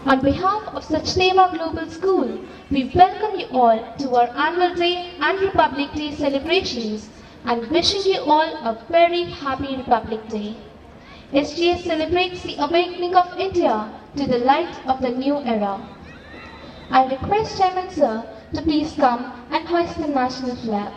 On behalf of Sachdeva Global School, we welcome you all to our Annual Day and Republic Day celebrations and wishing you all a very happy Republic Day. SGS celebrates the awakening of India to the light of the new era. I request Chairman Sir to please come and hoist the national flag.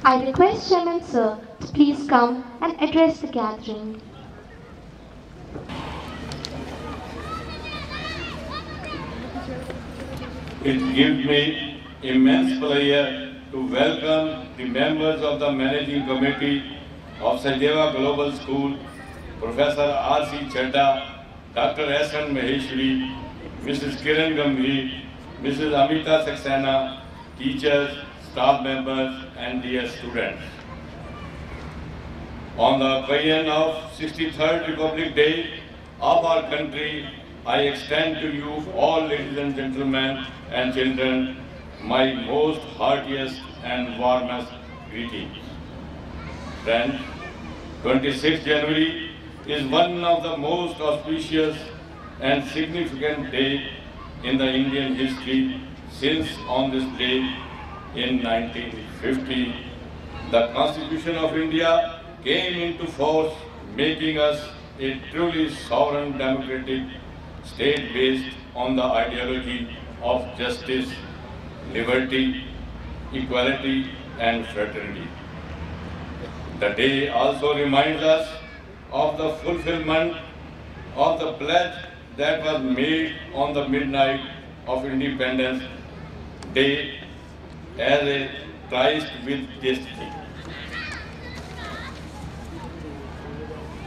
I request Chairman Sir to please come and address the gathering. It gives me immense pleasure to welcome the members of the Managing Committee of Sachdeva Global School, Professor R.C. Chadha, Dr. S.N. Maheshwari, Mrs. Kiran Gambhir, Mrs. Amita Saxena, teachers, staff members and dear students. On the occasion of 63rd Republic Day of our country, I extend to you all ladies and gentlemen and children my most heartiest and warmest greetings. Friends, 26th January is one of the most auspicious and significant days in the Indian history since on this day in 1950, the Constitution of India came into force, making us a truly sovereign democratic state based on the ideology of justice, liberty, equality and fraternity. The day also reminds us of the fulfillment of the pledge that was made on the midnight of Independence Day as a Christ with destiny.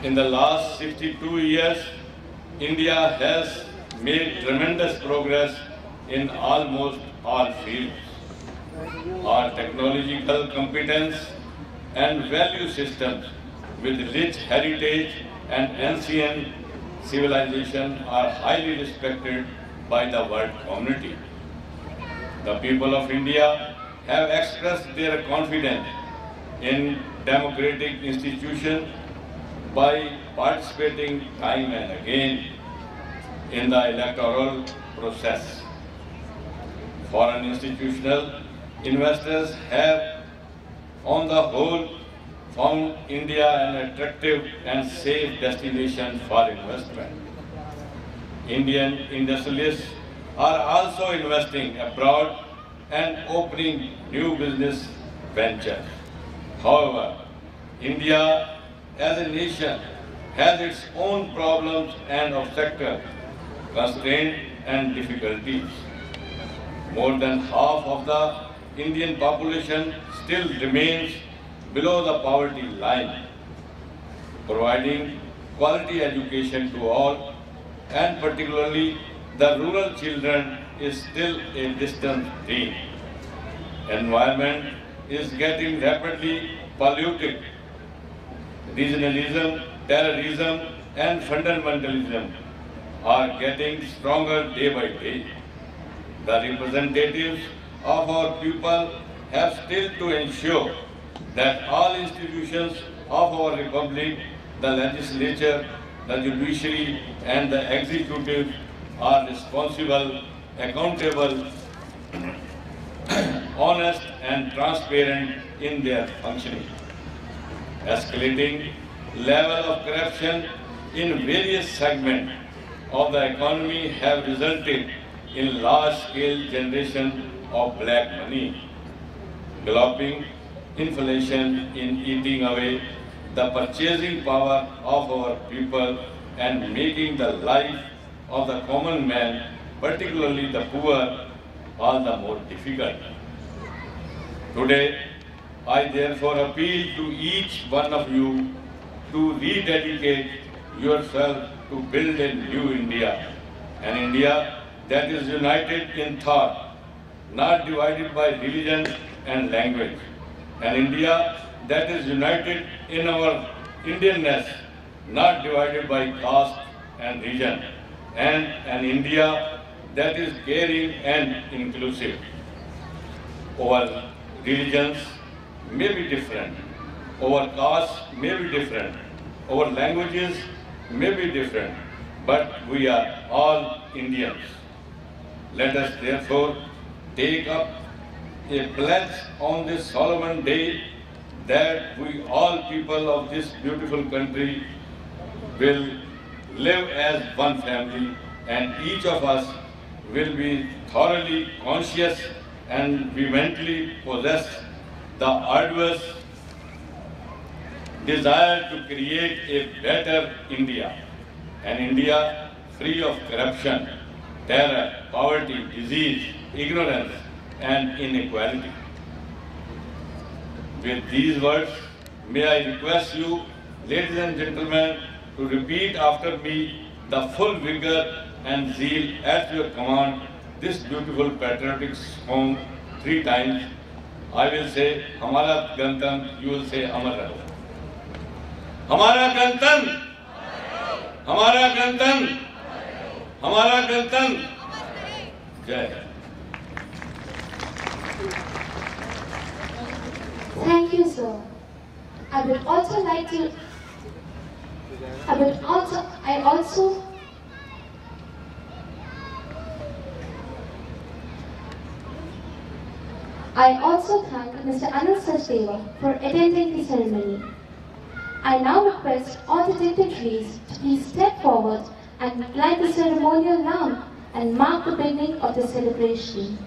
In the last 62 years, India has made tremendous progress in almost all fields. Our technological competence and value systems with rich heritage and ancient civilization are highly respected by the world community. The people of India have expressed their confidence in democratic institutions by participating time and again in the electoral process. Foreign institutional investors have, on the whole, found India an attractive and safe destination for investment. Indian industrialists are also investing abroad and opening new business ventures. However, India as a nation has its own problems and obstacles, constraints and difficulties. More than half of the Indian population still remains below the poverty line. Providing quality education to all, and particularly the rural children, is still a distant dream. Environment is getting rapidly polluted. Regionalism, terrorism and fundamentalism are getting stronger day by day. The representatives of our people have still to ensure that all institutions of our republic, the legislature, the judiciary and the executive are responsible, accountable, honest and transparent in their functioning. Escalating level of corruption in various segments of the economy have resulted in large-scale generation of black money, galloping inflation in eating away the purchasing power of our people and making the life of the common man, particularly the poor, all the more difficult. Today, I therefore appeal to each one of you to rededicate yourself to build a new India, an India that is united in thought, not divided by religion and language, an India that is united in our Indianness, not divided by caste and region, and an India that is caring and inclusive. Our religions may be different, our castes may be different, our languages may be different, but we are all Indians. Let us therefore take up a pledge on this solemn day that we all people of this beautiful country will live as one family, and each of us will be thoroughly conscious and vehemently possess the arduous desire to create a better India, an India free of corruption, terror, poverty, disease, ignorance, and inequality. With these words, may I request you, ladies and gentlemen, to repeat after me the full vigor and zeal at your command this beautiful patriotic song 3 times. I will say, Hamara Ganatantra, you will say, Amar Raho. Hamara Ganatantra, Hamara Ganatantra, Hamara Ganatantra. Jai Hind. Thank you, sir. I would also like to. I also thank Mr. Anil Sachdeva for attending the ceremony. I now request all the dignitaries to please step forward and light the ceremonial lamp and mark the beginning of the celebration.